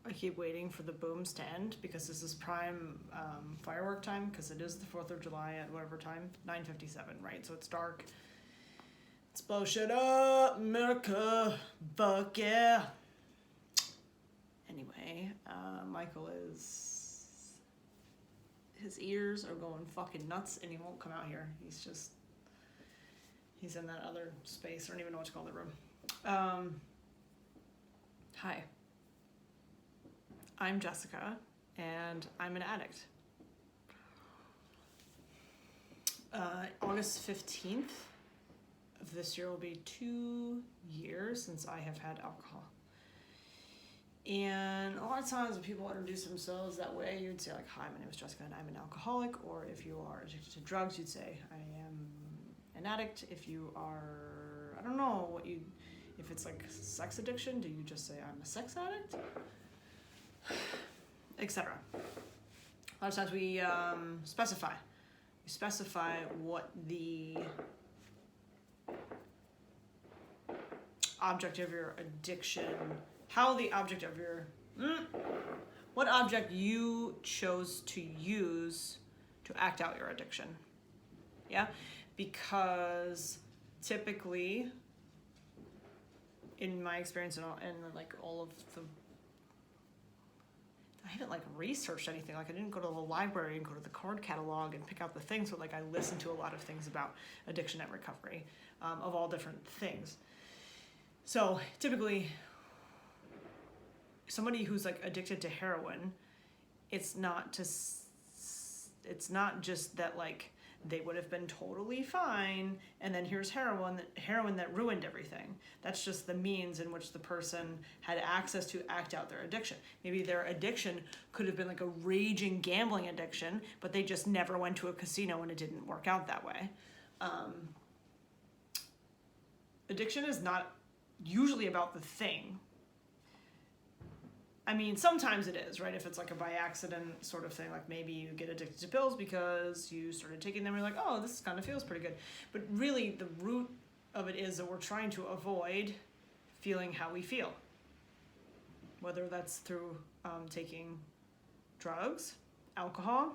I keep waiting for the booms to end because this is prime firework time, because it is the 4th of July at whatever time, 9:57, right? So it's dark. Let's blow shit up, America. Fuck yeah. Anyway, Michael his ears are going fucking nuts and he won't come out here. He's in that other space. I don't even know what to call the room. Hi. I'm Jessica, and I'm an addict. August 15th of this year will be 2 years since I have had alcohol. And a lot of times when people introduce themselves that way, you'd say like, hi, my name is Jessica and I'm an alcoholic. Or if you are addicted to drugs, you'd say, I am an addict. If you are, I don't know if it's like sex addiction, do you just say I'm a sex addict? Etc. A lot of times we specify. You specify what the object of your addiction, what object you chose to use to act out your addiction. Yeah? Because typically, in my experience and like all of the, I haven't like researched anything. Like I didn't go to the library and go to the card catalog and pick out the things, but like I listened to a lot of things about addiction and recovery, of all different things. So typically, somebody who's like addicted to heroin, it's not just that like they would have been totally fine and then here's heroin that ruined everything. That's just the means in which the person had access to act out their addiction. Maybe their addiction could have been like a raging gambling addiction, but they just never went to a casino and it didn't work out that way. Addiction is not usually about the thing. I mean, sometimes it is, right? If it's like a by accident sort of thing, like maybe you get addicted to pills because you started taking them and you're like, oh, this kind of feels pretty good. But really the root of it is that we're trying to avoid feeling how we feel. Whether that's through taking drugs, alcohol,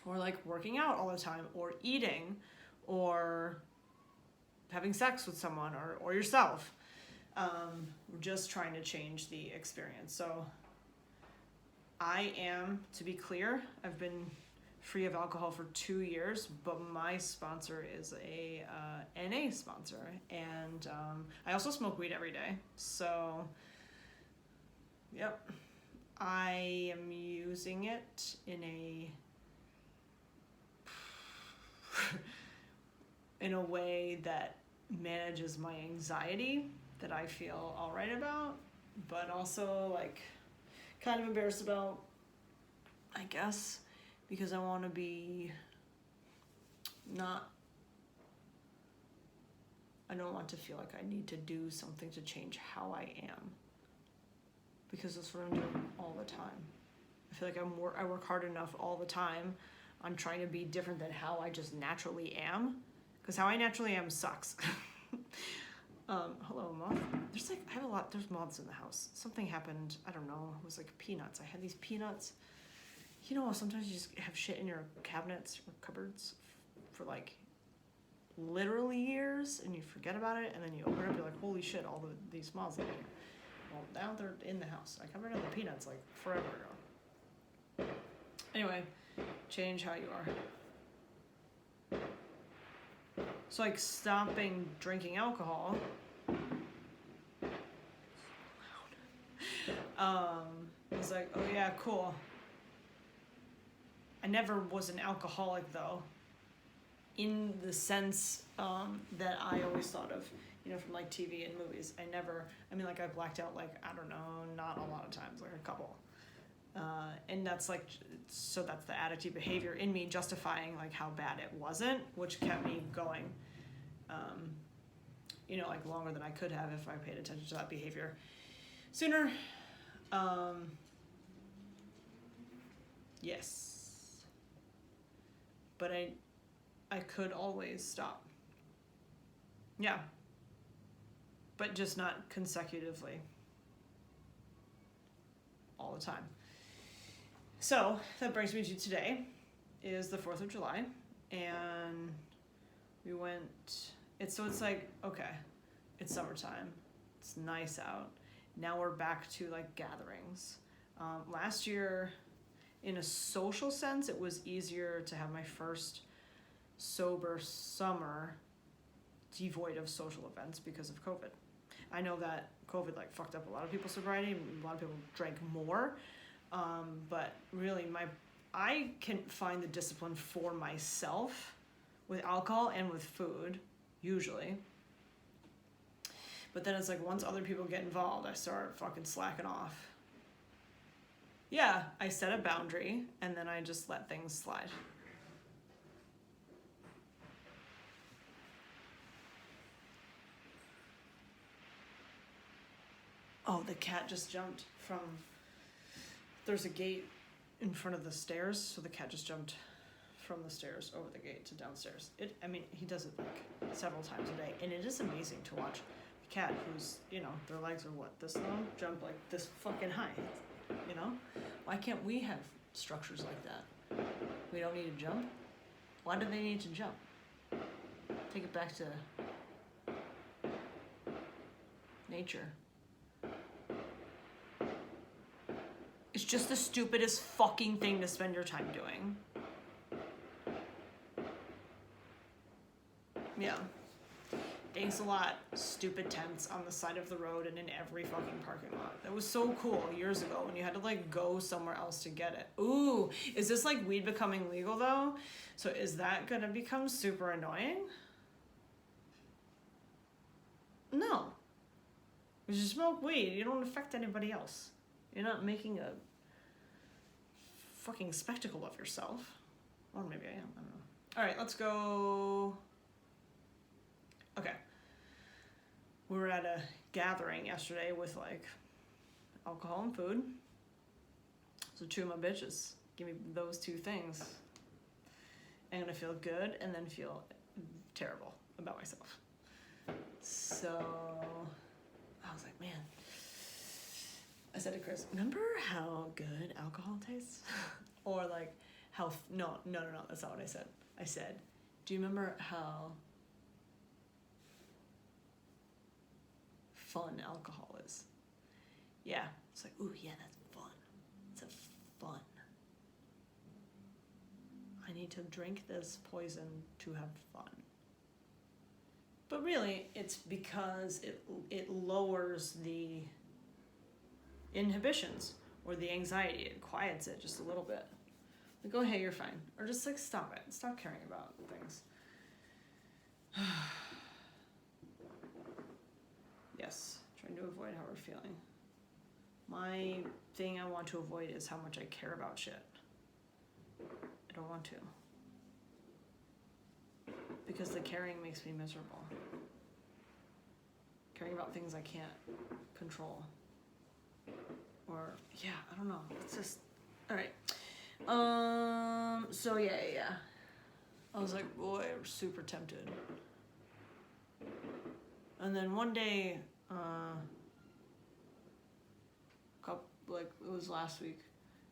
or like working out all the time, or eating, or having sex with someone, or yourself. We're just trying to change the experience. So I am, to be clear, I've been free of alcohol for 2 years, but my sponsor is a NA sponsor, and I also smoke weed every day. So, yep, I am using it in a way that manages my anxiety, that I feel all right about, but also like kind of embarrassed about, I guess, because I want to be I don't want to feel like I need to do something to change how I am, because that's what I'm doing all the time. I feel like I work hard enough all the time on trying to be different than how I just naturally am, because how I naturally am sucks. Hello, moth. There's moths in the house. Something happened, I don't know, it was like peanuts. I had these peanuts. You know, sometimes you just have shit in your cabinets or cupboards for like literally years and you forget about it, and then you open it up, you're like, holy shit, these moths are here. Well, now they're in the house. I covered up the peanuts like forever ago. Anyway, change how you are. So like stopping drinking alcohol, was like, oh yeah, cool. I never was an alcoholic though, in the sense that I always thought of, you know, from like TV and movies. I blacked out like, I don't know, not a lot of times, like a couple. And that's like, so that's the addictive behavior in me justifying like how bad it wasn't, which kept me going, you know, like longer than I could have if I paid attention to that behavior sooner. Yes. But I could always stop. Yeah. But just not consecutively. all the time. So that brings me to today is the 4th of July, and we went, it's like, okay, it's summertime, it's nice out. Now we're back to like gatherings. Last year, in a social sense, it was easier to have my first sober summer devoid of social events because of COVID. I know that COVID like fucked up a lot of people's sobriety, a lot of people drank more, but really I can find the discipline for myself with alcohol and with food, usually. But then it's like once other people get involved, I start fucking slacking off. Yeah, I set a boundary and then I just let things slide. Oh, the cat just jumped from, there's a gate in front of the stairs, so the cat just jumped from the stairs over the gate to downstairs. He does it like several times a day, and it is amazing to watch a cat who's, their legs are what, this long, jump like this fucking high, Why can't we have structures like that? We don't need to jump? Why do they need to jump? Take it back to nature. It's just the stupidest fucking thing to spend your time doing. Yeah. Thanks a lot, stupid tents on the side of the road and in every fucking parking lot. That was so cool years ago when you had to like go somewhere else to get it. Ooh, is this like weed becoming legal though? So is that gonna become super annoying? No. You just smoke weed, you don't affect anybody else. You're not making a fucking spectacle of yourself. Or maybe I am, I don't know. All right, let's go. Okay. We were at a gathering yesterday with like alcohol and food. So 2 of my bitches give me those 2 things. I'm gonna feel good and then feel terrible about myself. So I was like, man. I said to Chris, remember how good alcohol tastes? Or like how, no, that's not what I said. I said, do you remember how fun alcohol is? Yeah. It's like, ooh, yeah, that's fun. It's a fun. I need to drink this poison to have fun. But really, it's because it lowers the inhibitions or the anxiety. It quiets it just a little bit. Like, oh, hey, you're fine. Or just like, stop it. Stop caring about things. Yes, trying to avoid how we're feeling. My thing I want to avoid is how much I care about shit. I don't want to. Because the caring makes me miserable. Caring about things I can't control. Or, yeah, I don't know. It's just, all right. So yeah. I was like, boy, I'm super tempted. And then one day, it was last week,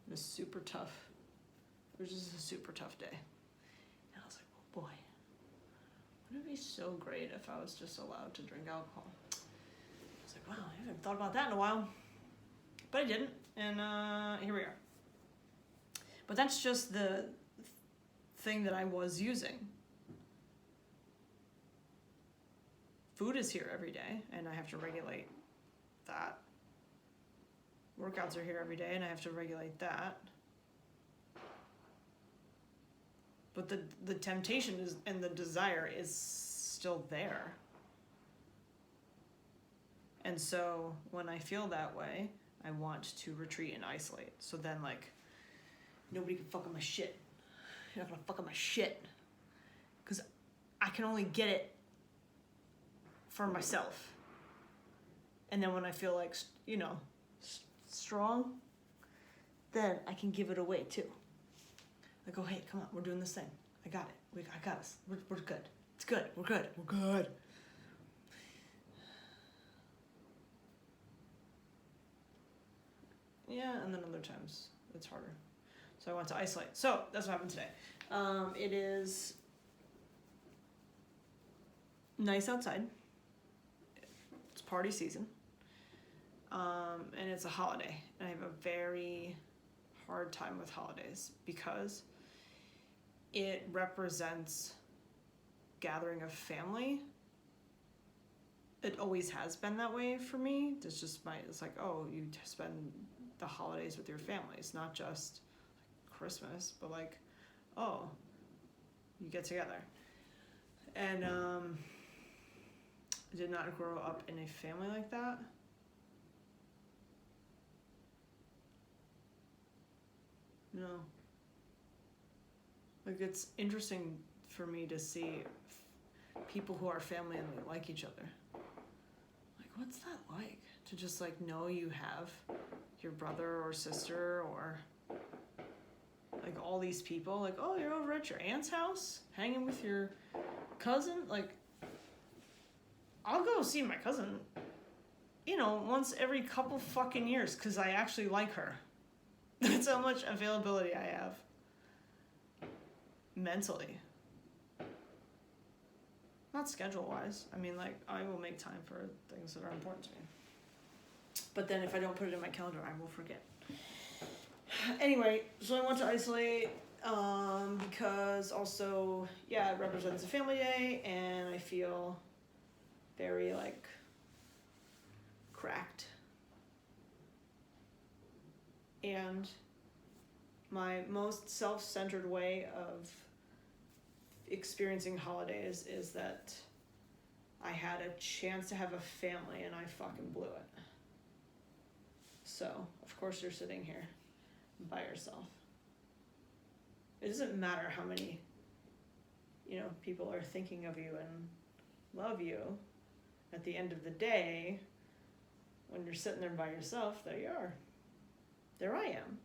it was super tough. It was just a super tough day. And I was like, oh boy, wouldn't it be so great if I was just allowed to drink alcohol? I was like, wow, I haven't thought about that in a while. But I didn't, and here we are. But that's just the thing that I was using. Food is here every day, and I have to regulate that. Workouts are here every day, and I have to regulate that. But the temptation is, and the desire is still there. And so when I feel that way, I want to retreat and isolate. So then, like, nobody can fuck up my shit. You're not gonna fuck up my shit. Because I can only get it for myself. And then when I feel like, strong, then I can give it away too. Like, oh, hey, come on, we're doing this thing. I got it. I got us. We're good. It's good. We're good. We're good. yeah, and then other times it's harder. So I want to isolate. So that's what happened today. It is nice outside. It's party season. And it's a holiday. And I have a very hard time with holidays because it represents gathering of family. It always has been that way for me. It's like, oh, you spend the holidays with your families, not just Christmas, but like, oh, you get together. And I did not grow up in a family like that. No. Like, it's interesting for me to see people who are family and they like each other. Like, what's that like? To just like know you have your brother or sister or like all these people. Like, oh, you're over at your aunt's house hanging with your cousin. Like, I'll go see my cousin, once every couple fucking years because I actually like her. That's how much availability I have mentally. Not schedule-wise. I mean, like, I will make time for things that are important to me. But then if I don't put it in my calendar, I will forget. Anyway, so I want to isolate because also, yeah, it represents a family day, and I feel very, like, cracked. And my most self-centered way of experiencing holidays is that I had a chance to have a family and I fucking blew it. So, of course you're sitting here by yourself. It doesn't matter how many, people are thinking of you and love you. At the end of the day, when you're sitting there by yourself, there you are. There I am.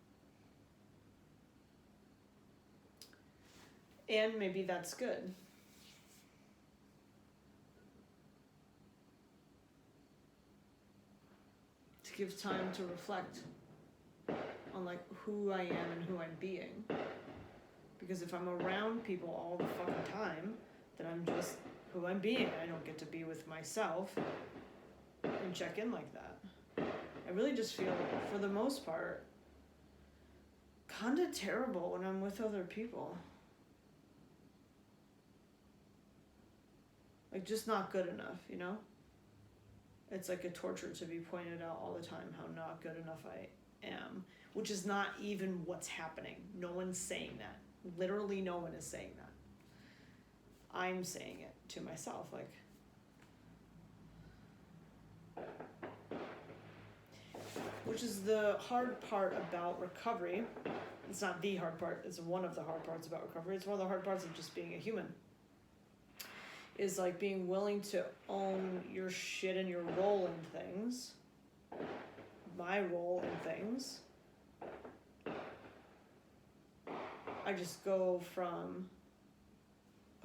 And maybe that's good. To give time to reflect on like who I am and who I'm being. Because if I'm around people all the fucking time, then I'm just who I'm being. I don't get to be with myself and check in like that. I really just feel, for the most part, kinda terrible when I'm with other people. Like, just not good enough, It's like a torture to be pointed out all the time how not good enough I am, which is not even what's happening. No one's saying that. Literally no one is saying that. I'm saying it to myself, like, which is the hard part about recovery. It's not the hard part, it's one of the hard parts about recovery. It's one of the hard parts of just being a human. Is like being willing to own your shit and your role in things. My role in things. I just go from,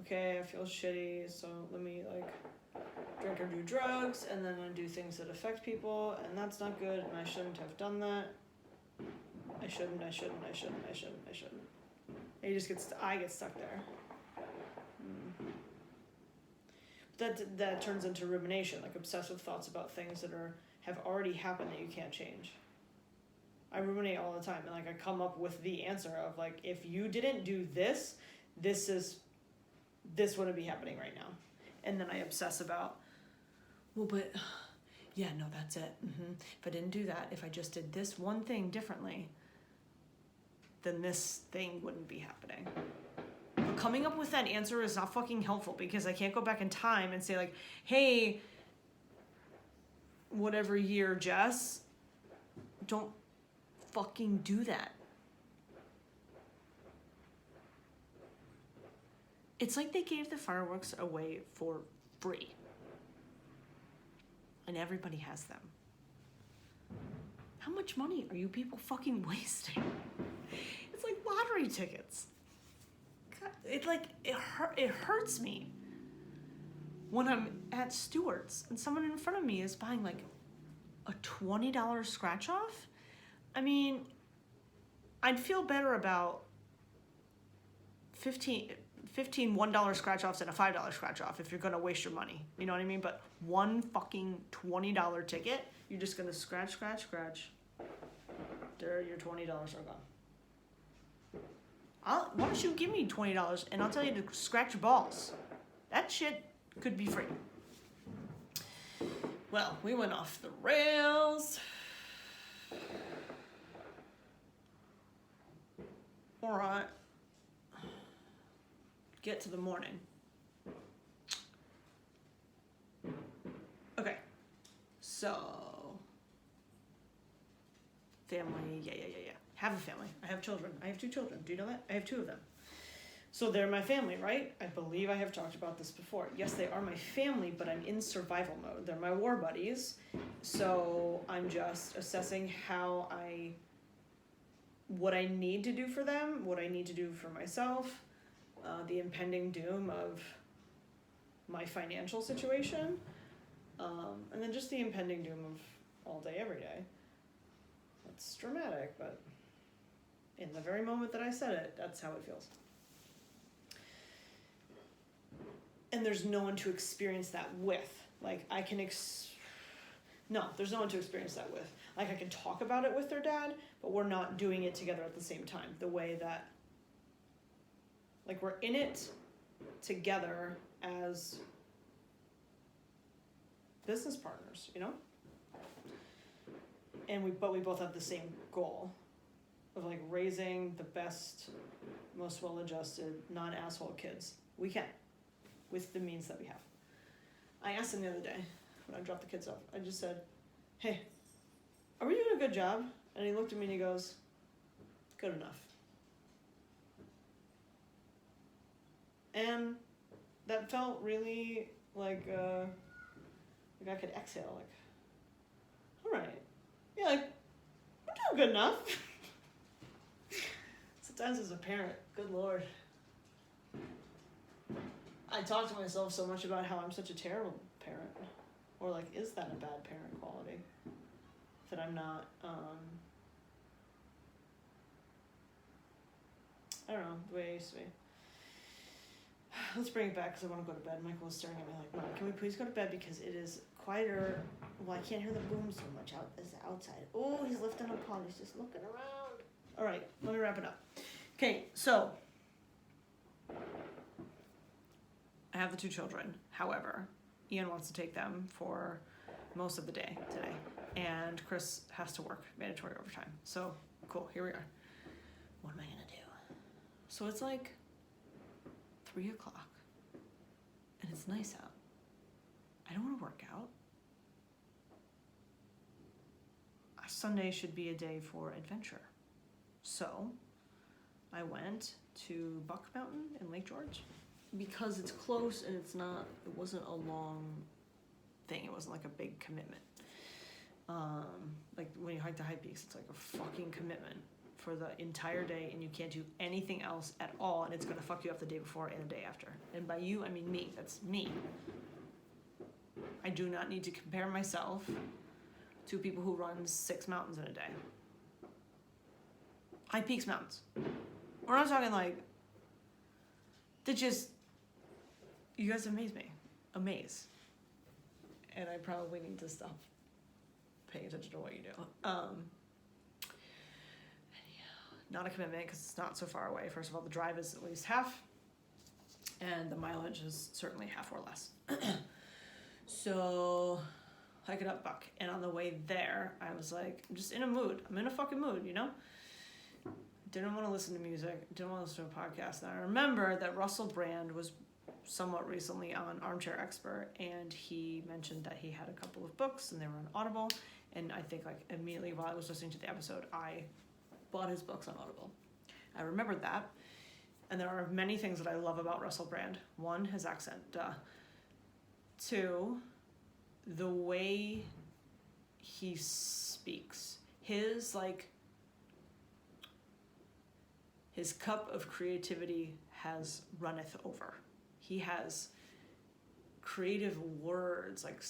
okay, I feel shitty, so let me like drink or do drugs, and then I do things that affect people, and that's not good, and I shouldn't have done that. I shouldn't. And I get stuck there. That turns into rumination, like obsessive thoughts about things that have already happened that you can't change. I ruminate all the time, and like I come up with the answer of like, if you didn't do this wouldn't be happening right now. And then I obsess about, well, but yeah, no, that's it. If I didn't do that, if I just did this one thing differently, then this thing wouldn't be happening. But coming up with that answer is not fucking helpful because I can't go back in time and say like, hey, whatever year, Jess, don't fucking do that. It's like they gave the fireworks away for free. And everybody has them. How much money are you people fucking wasting? It's like lottery tickets. God, it hurts me when I'm at Stewart's and someone in front of me is buying like a $20 scratch off. I mean, I'd feel better about 15 $1 scratch offs and a $5 scratch off if you're gonna waste your money. You know what I mean? But one fucking $20 ticket, you're just gonna scratch. There, your $20 are gone. Why don't you give me $20 and I'll tell you to scratch your balls? That shit could be free. Well, we went off the rails. All right. Get to the morning. Okay. So, family, yeah. Have a family. I have children. I have 2 children. Do you know that? I have 2 of them. So they're my family, right? I believe I have talked about this before. Yes, they are my family, but I'm in survival mode. They're my war buddies. So I'm just assessing what I need to do for them, what I need to do for myself, the impending doom of my financial situation, and then just the impending doom of all day, every day. It's dramatic, but in the very moment that I said it, that's how it feels. And there's no one to experience that with. Like, I can no, there's no one to experience that with. Like, I can talk about it with their dad, but we're not doing it together at the same time. The way that, like, we're in it together as business partners, you know? And we both have the same goal of, like, raising the best, most well-adjusted, non-asshole kids we can with the means that we have. I asked him the other day when I dropped the kids off, I just said, hey, are we doing a good job? And he looked at me and he goes, good enough. And that felt really like I could exhale, like, all right. Yeah, like, we're doing good enough. Sometimes as a parent, good Lord. I talk to myself so much about how I'm such a terrible parent. Or, like, is that a bad parent quality? That I'm not, I don't know, the way I used to be. Let's bring it back because I want to go to bed. Michael was staring at me like, Mom, can we please go to bed because it is quieter. Well, I can't hear the boom so much outside. Oh, he's lifting a paw. He's just looking around. All right, let me wrap it up. Okay, so I have the 2 children. However, Ian wants to take them for most of the day today. And Chris has to work mandatory overtime. So, cool, here we are. What am I going to do? So it's like 3 o'clock. And it's nice out. I don't want to work out. Sunday should be a day for adventure. So, I went to Buck Mountain in Lake George. Because it's close and it wasn't a long thing. It wasn't like a big commitment. Like when you hike the high peaks, it's like a fucking commitment for the entire day and you can't do anything else at all and it's gonna fuck you up the day before and the day after. And by you, I mean me. That's me. I do not need to compare myself to people who run 6 mountains in a day. High Peaks mountains. We're not talking like, you guys amaze me. Amaze. And I probably need to stop paying attention to what you do. Not a commitment because it's not so far away. First of all, the drive is at least half. And the mileage is certainly half or less. So, hike it up Buck. And on the way there, I was like, I'm just in a mood. I'm in a fucking mood, you know? Didn't want to listen to music. Didn't want to listen to a podcast. And I remember that Russell Brand was somewhat recently on Armchair Expert. And he mentioned that he had a couple of books and they were on Audible. And I think like immediately while I was listening to the episode, I bought his books on Audible. I remembered that. And there are many things that I love about Russell Brand. 1, his accent. 2, the way he speaks. His cup of creativity has runneth over. He has creative words, like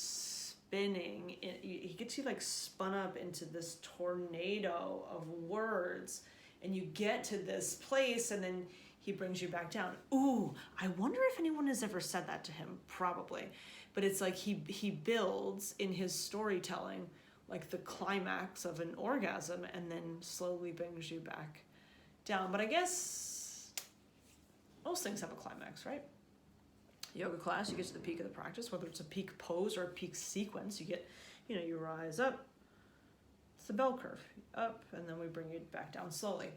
spinning. He gets you like spun up into this tornado of words, and you get to this place, and then he brings you back down. Ooh, I wonder if anyone has ever said that to him. Probably. But it's like he builds in his storytelling like the climax of an orgasm and then slowly brings you back down. But I guess most things have a climax, right? Yoga class, you get to the peak of the practice, whether it's a peak pose or a peak sequence, you get, you rise up. It's the bell curve, up, and then we bring you back down slowly.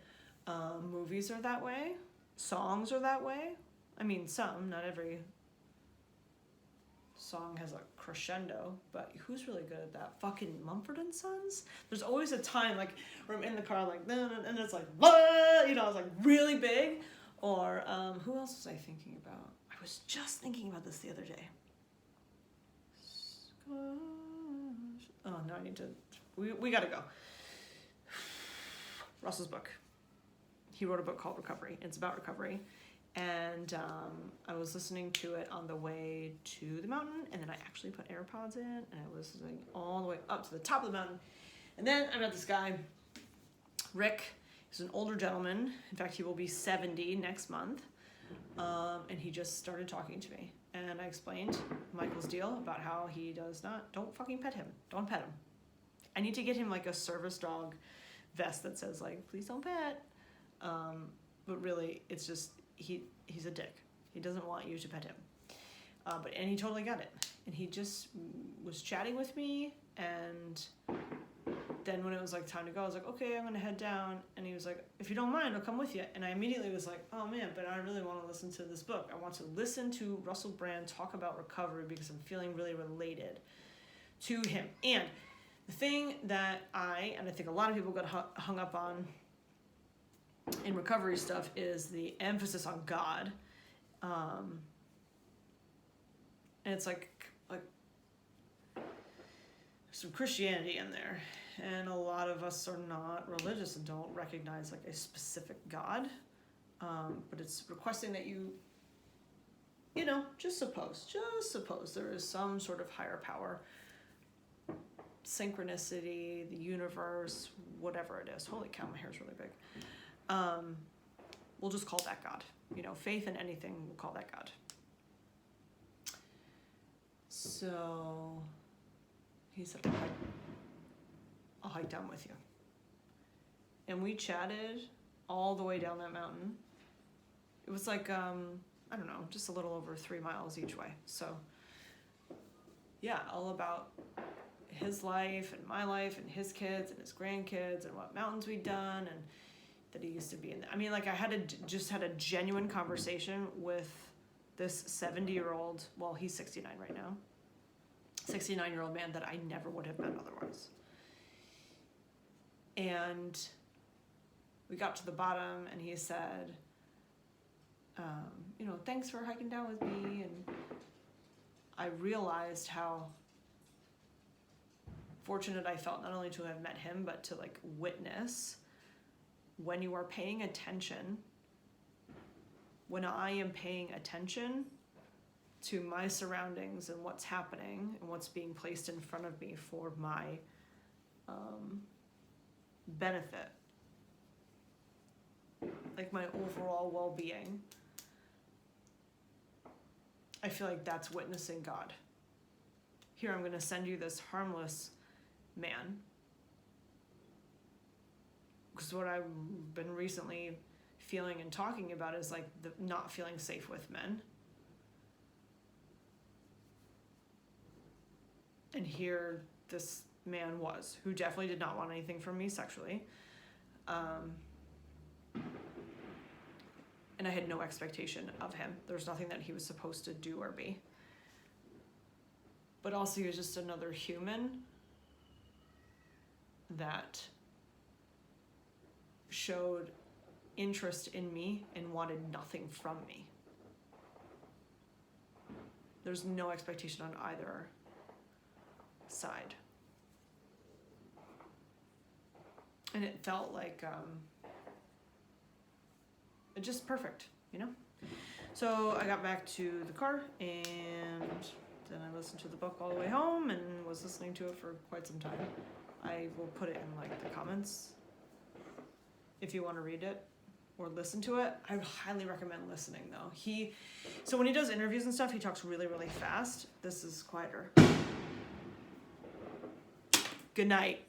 Movies are that way. Songs are that way. I mean, some, not every song has a crescendo, but who's really good at that? Fucking Mumford and Sons. There's always a time like where I'm in the car like, and it's like, it's like really big. Or who else was I thinking about? I was just thinking about this the other day. Oh no, I need to. We gotta go. Russell's book. He wrote a book called Recovery. It's about recovery. And I was listening to it on the way to the mountain, and then I actually put AirPods in, and I was listening all the way up to the top of the mountain. And then I met this guy, Rick. He's an older gentleman. In fact, he will be 70 next month. And he just started talking to me. And I explained Michael's deal about how he don't fucking pet him. Don't pet him. I need to get him like a service dog vest that says like, please don't pet. But really, it's just, he's a dick. He doesn't want you to pet him. And he totally got it. And he just was chatting with me, and then when it was like time to go, I was like, okay, I'm gonna head down. And he was like, if you don't mind, I'll come with you. And I immediately was like, oh man, but I really want to listen to this book. I want to listen to Russell Brand talk about recovery because I'm feeling really related to him. And the thing that I think a lot of people got hung up on in recovery stuff is the emphasis on God. And it's like some Christianity in there. And a lot of us are not religious and don't recognize like a specific God. But it's requesting that you just suppose there is some sort of higher power, synchronicity, the universe, whatever it is. Holy cow, my hair's really big. We'll just call that God. Faith in anything, we'll call that God. So he said, I'll hike down with you. And we chatted all the way down that mountain. It was like, I don't know, just a little over 3 miles each way. So yeah, all about his life and my life and his kids and his grandkids and what mountains we'd done and that he used to be in. I mean, like I just had a genuine conversation with this 70-year-old, well, he's 69 right now, 69-year-old man that I never would have met otherwise. And we got to the bottom and he said, thanks for hiking down with me. And I realized how fortunate I felt not only to have met him, but to like witness when you are paying attention, when I am paying attention to my surroundings and what's happening and what's being placed in front of me for my benefit, like my overall well-being, I feel like that's witnessing God. Here, I'm going to send you this harmless man. Because what I've been recently feeling and talking about is like the not feeling safe with men. And here this man was, who definitely did not want anything from me sexually. And I had no expectation of him. There's nothing that he was supposed to do or be. But also he was just another human that showed interest in me and wanted nothing from me. There's no expectation on either side. And it felt like just perfect, So I got back to the car and and I listened to the book all the way home and was listening to it for quite some time. I will put it in like the comments if you want to read it or listen to it. I would highly recommend listening though. So when he does interviews and stuff, he talks really, really fast. This is quieter. Good night.